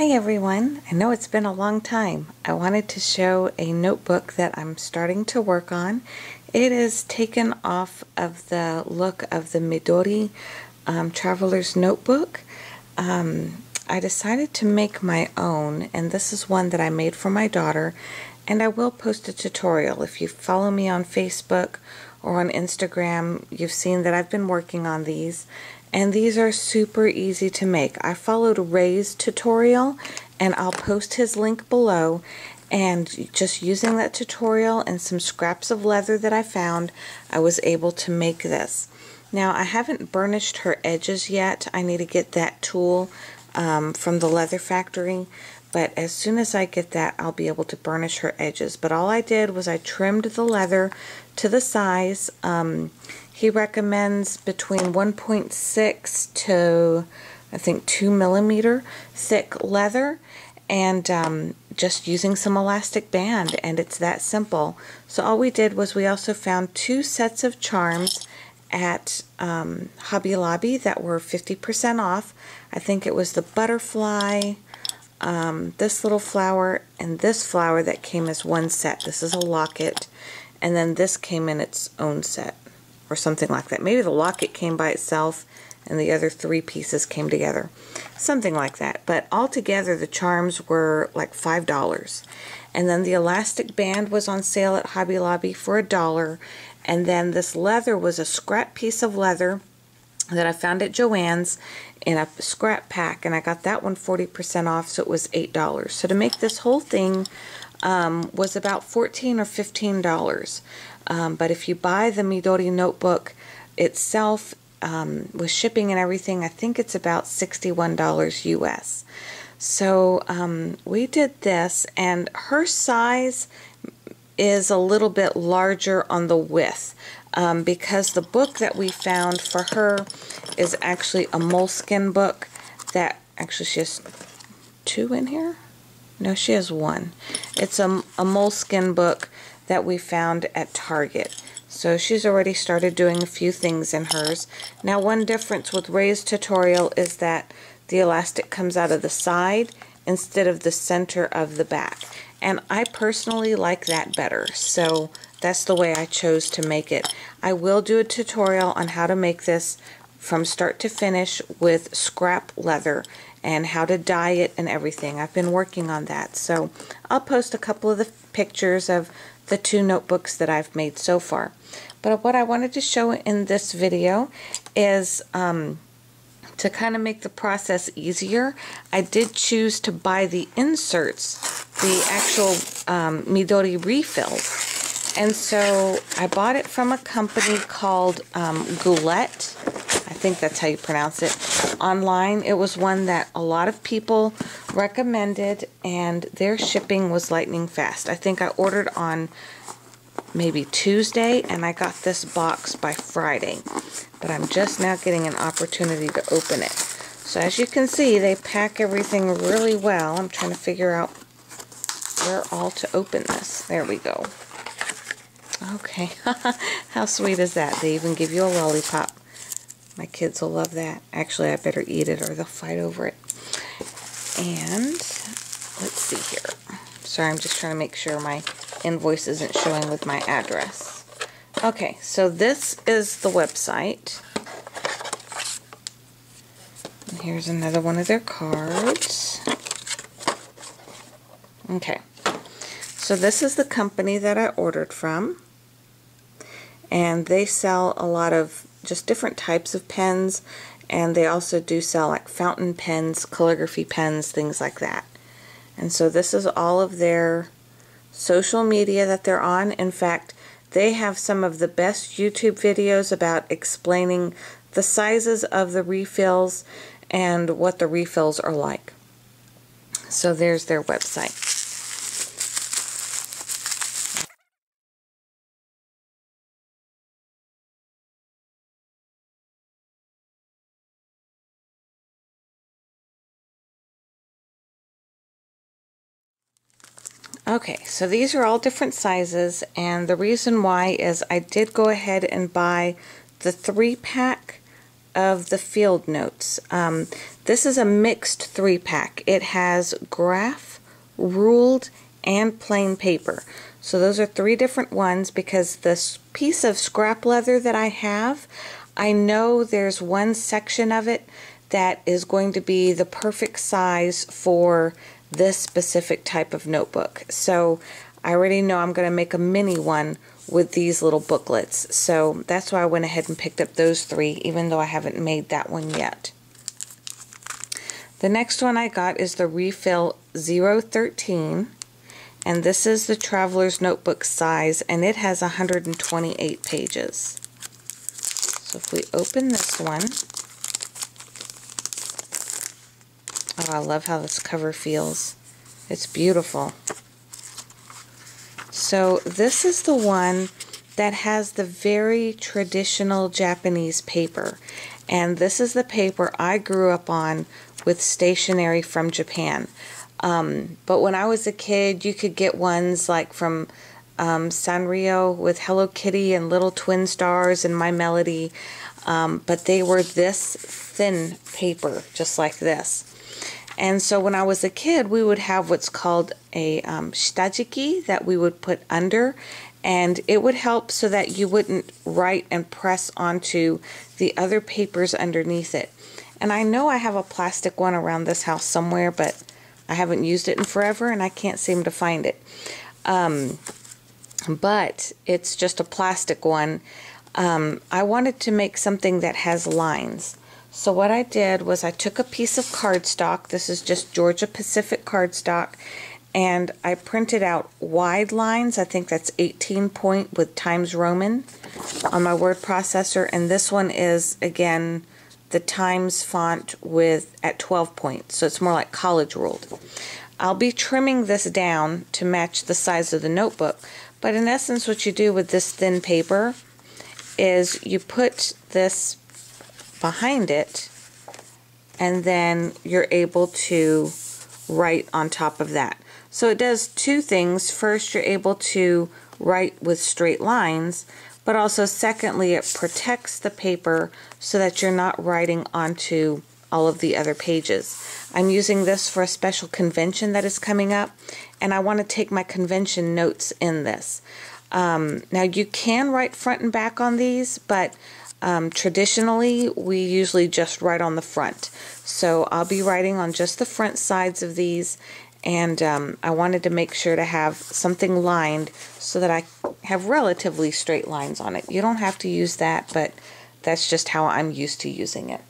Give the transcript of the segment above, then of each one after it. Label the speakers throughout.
Speaker 1: Hi everyone! I know it's been a long time. I wanted to show a notebook that I'm starting to work on. It is taken off of the look of the Midori Traveler's Notebook. I decided to make my own, and this is one that I made for my daughter, and I will post a tutorial. If you follow me on Facebook or on Instagram, you've seen that I've been working on these. And these are super easy to make. I followed Ray's tutorial, and I'll post his link below. And just using that tutorial and some scraps of leather that I found, I was able to make this. Now, I haven't burnished her edges yet. I need to get that tool from the leather factory. But as soon as I get that, I'll be able to burnish her edges. But all I did was I trimmed the leather to the size. He recommends between 1.6 to, I think, 2 millimeter thick leather, and just using some elastic band, and it's that simple. So all we did was we also found 2 sets of charms at Hobby Lobby that were 50% off. I think it was the butterfly, this little flower, and this flower that came as one set. This is a locket, and then this came in its own set, or something like that. Maybe the locket came by itself and the other 3 pieces came together. Something like that. But altogether the charms were like $5. And then the elastic band was on sale at Hobby Lobby for $1. And then this leather was a scrap piece of leather that I found at Joann's in a scrap pack, and I got that one 40% off, so it was $8. So to make this whole thing was about $14 or $15. But if you buy the Midori notebook itself, with shipping and everything, I think it's about $61 US. So we did this, and her size is a little bit larger on the width, because the book that we found for her is actually a moleskin book that, actually she has 2 in here? No, she has 1. It's a moleskin book that we found at Target. So she's already started doing a few things in hers. Now, one difference with Ray's tutorial is that the elastic comes out of the side instead of the center of the back. And I personally like that better. So that's the way I chose to make it. I will do a tutorial on how to make this from start to finish with scrap leather and how to dye it and everything. I've been working on that. So I'll post a couple of the pictures of the 2 notebooks that I've made so far. But what I wanted to show in this video is to kind of make the process easier. I did choose to buy the inserts, the actual Midori refills. And so I bought it from a company called Goulet. I think that's how you pronounce it. Online, it was one that a lot of people recommended, and their shipping was lightning fast. I think I ordered on maybe Tuesday, and I got this box by Friday. But I'm just now getting an opportunity to open it. So as you can see, they pack everything really well. I'm trying to figure out where all to open this. There we go. Okay, how sweet is that? They even give you a lollipop. My kids will love that. Actually, I better eat it or they'll fight over it. And let's see here. Sorry, I'm just trying to make sure my invoice isn't showing with my address. Okay, so this is the website. And here's another one of their cards. Okay, so this is the company that I ordered from. And they sell a lot of just different types of pens, and they also do sell like fountain pens, calligraphy pens, things like that. And so this is all of their social media that they're on. In fact, they have some of the best YouTube videos about explaining the sizes of the refills and what the refills are like. So there's their website. Okay, so these are all different sizes, and the reason why is I did go ahead and buy the 3-pack of the field notes. This is a mixed 3-pack. It has graph, ruled, and plain paper. So those are 3 different ones because this piece of scrap leather that I have, I know there's one section of it that is going to be the perfect size for this specific type of notebook. So I already know I'm going to make a mini one with these little booklets. So that's why I went ahead and picked up those 3, even though I haven't made that one yet. The next one I got is the Refill 013, and this is the Traveler's Notebook size, and it has 128 pages. So if we open this one, oh, I love how this cover feels. It's beautiful. So this is the one that has the very traditional Japanese paper, and this is the paper I grew up on with stationery from Japan. But when I was a kid, you could get ones like from Sanrio with Hello Kitty and little twin stars and My Melody, but they were this thin paper, just like this. And so when I was a kid, we would have what's called a shitajiki that we would put under, and it would help so that you wouldn't write and press onto the other papers underneath it. And I know I have a plastic one around this house somewhere, but I haven't used it in forever and I can't seem to find it. But it's just a plastic one. I wanted to make something that has lines. So what I did was I took a piece of cardstock, this is just Georgia Pacific cardstock, and I printed out wide lines. I think that's 18 point with Times Roman on my word processor, and this one is, again, the Times font with at 12 point, so it's more like college ruled. I'll be trimming this down to match the size of the notebook, but in essence what you do with this thin paper is you put this behind it, and then you're able to write on top of that. So it does 2 things. First, you're able to write with straight lines, but also secondly, it protects the paper so that you're not writing onto all of the other pages. I'm using this for a special convention that is coming up, and I want to take my convention notes in this. Now you can write front and back on these, but traditionally we usually just write on the front. So I'll be writing on just the front sides of these, and I wanted to make sure to have something lined so that I have relatively straight lines on it. You don't have to use that, but that's just how I'm used to using it.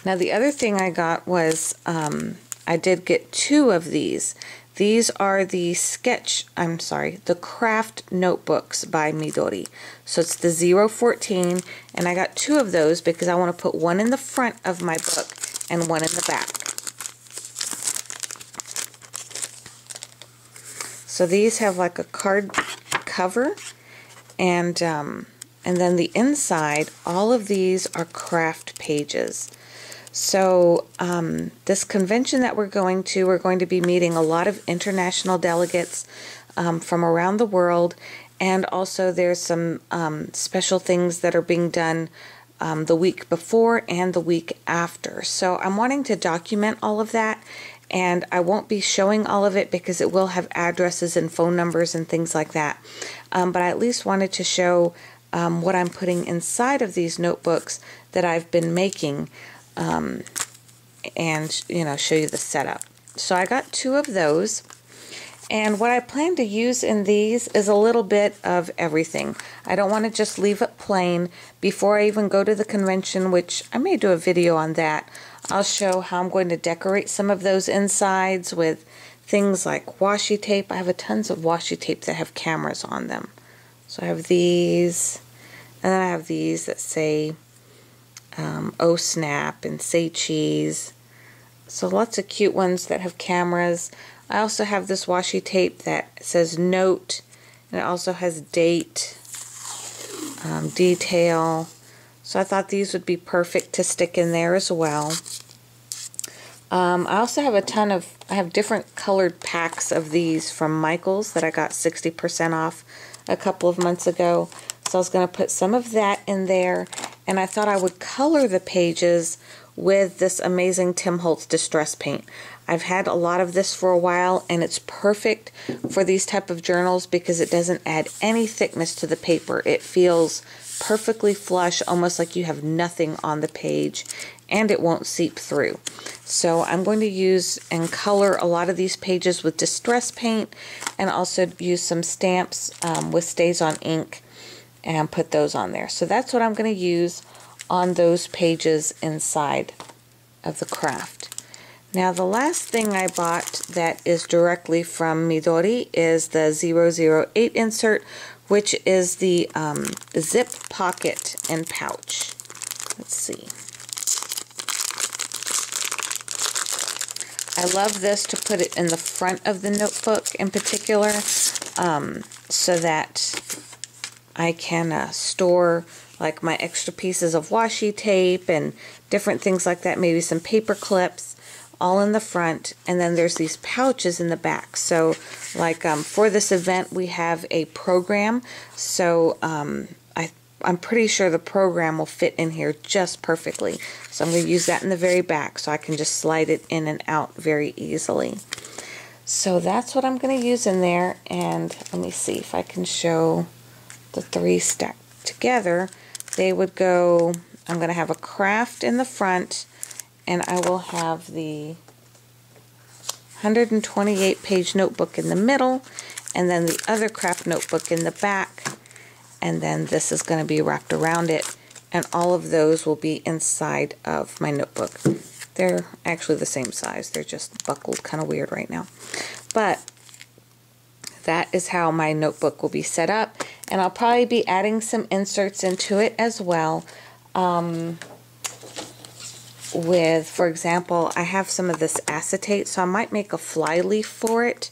Speaker 1: Now the other thing I got was I did get 2 of these. These are the the craft notebooks by Midori. So it's the 014, and I got 2 of those because I want to put one in the front of my book and one in the back. So these have like a card cover, and then the inside, all of these are craft pages. So this convention that we're going to be meeting a lot of international delegates from around the world, and also there's some special things that are being done the week before and the week after. So I'm wanting to document all of that, and I won't be showing all of it because it will have addresses and phone numbers and things like that. But I at least wanted to show what I'm putting inside of these notebooks that I've been making, and show you the setup. So I got 2 of those, and what I plan to use in these is a little bit of everything. I don't want to just leave it plain. Before I even go to the convention, which I may do a video on that, I'll show how I'm going to decorate some of those insides with things like washi tape. I have tons of washi tape that have cameras on them. So I have these, and then I have these that say Oh Snap and Say Cheese. So lots of cute ones that have cameras. I also have this washi tape that says Note, and it also has date, detail. So I thought these would be perfect to stick in there as well. I also have I have different colored packs of these from Michaels that I got 60% off a couple of months ago. So I was going to put some of that in there, and I thought I would color the pages with this amazing Tim Holtz Distress Paint. I've had a lot of this for a while, and it's perfect for these type of journals because it doesn't add any thickness to the paper. It feels perfectly flush, almost like you have nothing on the page, and it won't seep through. So I'm going to use and color a lot of these pages with Distress Paint, and also use some stamps with Stays on ink and put those on there. So that's what I'm going to use on those pages inside of the craft. Now the last thing I bought that is directly from Midori is the 008 insert, which is the zip pocket and pouch. Let's see. I love this to put it in the front of the notebook in particular, so that I can store like my extra pieces of washi tape and different things like that, maybe some paper clips, all in the front, and then there's these pouches in the back. So like for this event we have a program, so I'm pretty sure the program will fit in here just perfectly. So I'm going to use that in the very back so I can just slide it in and out very easily. So that's what I'm going to use in there, and let me see if I can show the three stacked together. They would go, I'm going to have a craft in the front, and I will have the 128 page notebook in the middle, and then the other craft notebook in the back, and then this is going to be wrapped around it, and all of those will be inside of my notebook. They're actually the same size, they're just buckled kind of weird right now. But that is how my notebook will be set up, and I'll probably be adding some inserts into it as well. With, for example, I have some of this acetate, so I might make a fly leaf for it,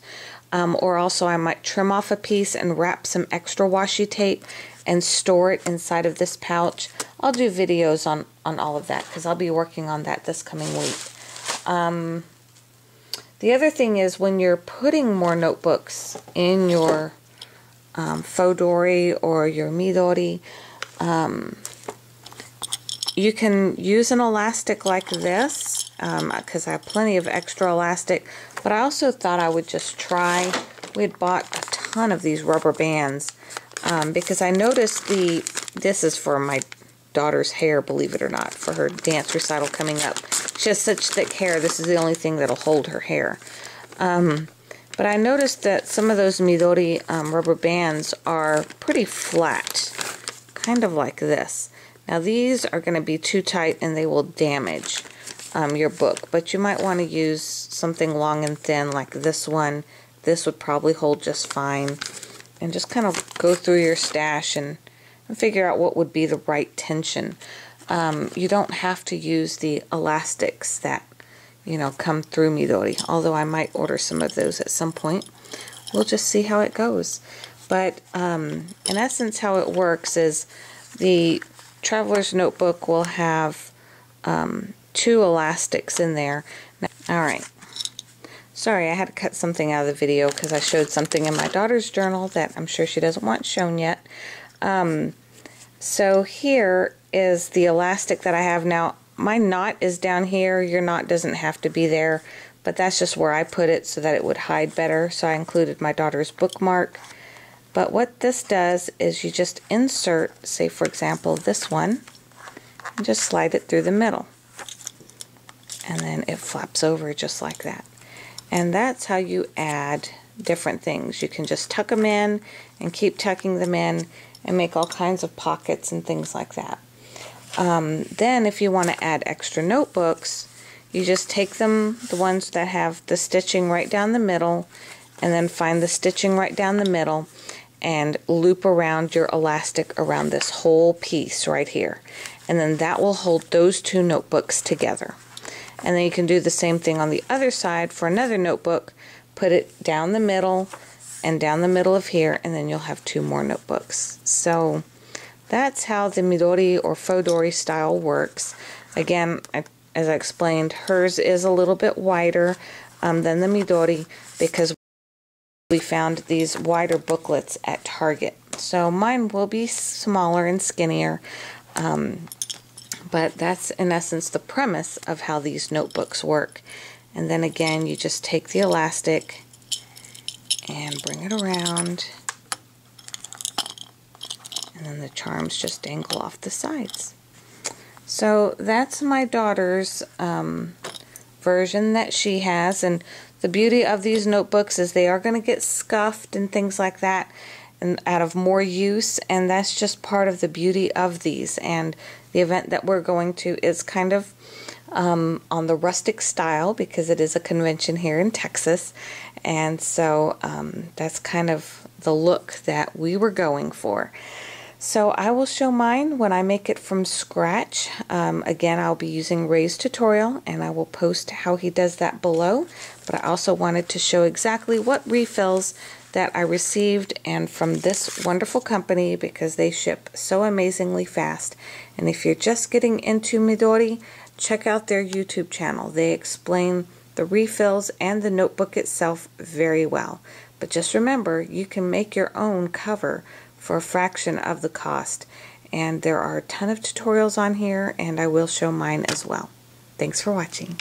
Speaker 1: or also I might trim off a piece and wrap some extra washi tape and store it inside of this pouch. I'll do videos on all of that because I'll be working on that this coming week. The other thing is, when you're putting more notebooks in your Fodori or your Midori, you can use an elastic like this, because I have plenty of extra elastic, but I also thought I would just try. We had bought a ton of these rubber bands, because I noticed this is for my daughter's hair, believe it or not, for her dance recital coming up. She has such thick hair, this is the only thing that'll hold her hair. But I noticed that some of those Midori rubber bands are pretty flat, kind of like this. Now these are going to be too tight and they will damage your book, but you might want to use something long and thin like this one. This would probably hold just fine, and just kind of go through your stash and figure out what would be the right tension. You don't have to use the elastics that, you know, come through Midori, although I might order some of those at some point. We'll just see how it goes. But in essence, how it works is the Traveler's Notebook will have 2 elastics in there. Now, all right. Sorry, I had to cut something out of the video because I showed something in my daughter's journal that I'm sure she doesn't want shown yet. So here is the elastic that I have now. My knot is down here. Your knot doesn't have to be there, but that's just where I put it so that it would hide better. So I included my daughter's bookmark. But what this does is you just insert, say for example, this one, and just slide it through the middle. And then it flaps over just like that. And that's how you add different things. You can just tuck them in and keep tucking them in and make all kinds of pockets and things like that. Then if you want to add extra notebooks, you just take them, the ones that have the stitching right down the middle, and then find the stitching right down the middle and loop around your elastic around this whole piece right here. And then that will hold those 2 notebooks together. And then you can do the same thing on the other side for another notebook. Put it down the middle and down the middle of here, and then you'll have 2 more notebooks. So that's how the Midori or Fodori style works. Again, as I explained, hers is a little bit wider than the Midori because we found these wider booklets at Target. So mine will be smaller and skinnier. But that's in essence the premise of how these notebooks work. And then again, you just take the elastic and bring it around, and then the charms just dangle off the sides. So that's my daughter's version that she has, and the beauty of these notebooks is they are going to get scuffed and things like that, and out of more use, and that's just part of the beauty of these. And the event that we're going to is kind of on the rustic style because it is a convention here in Texas, and so that's kind of the look that we were going for. So I will show mine when I make it from scratch. Again, I'll be using Ray's tutorial, and I will post how he does that below. But I also wanted to show exactly what refills that I received and from this wonderful company because they ship so amazingly fast. And if you're just getting into Midori, check out their YouTube channel. They explain the refills and the notebook itself very well. But just remember, you can make your own cover for a fraction of the cost. And there are a ton of tutorials on here, and I will show mine as well. Thanks for watching.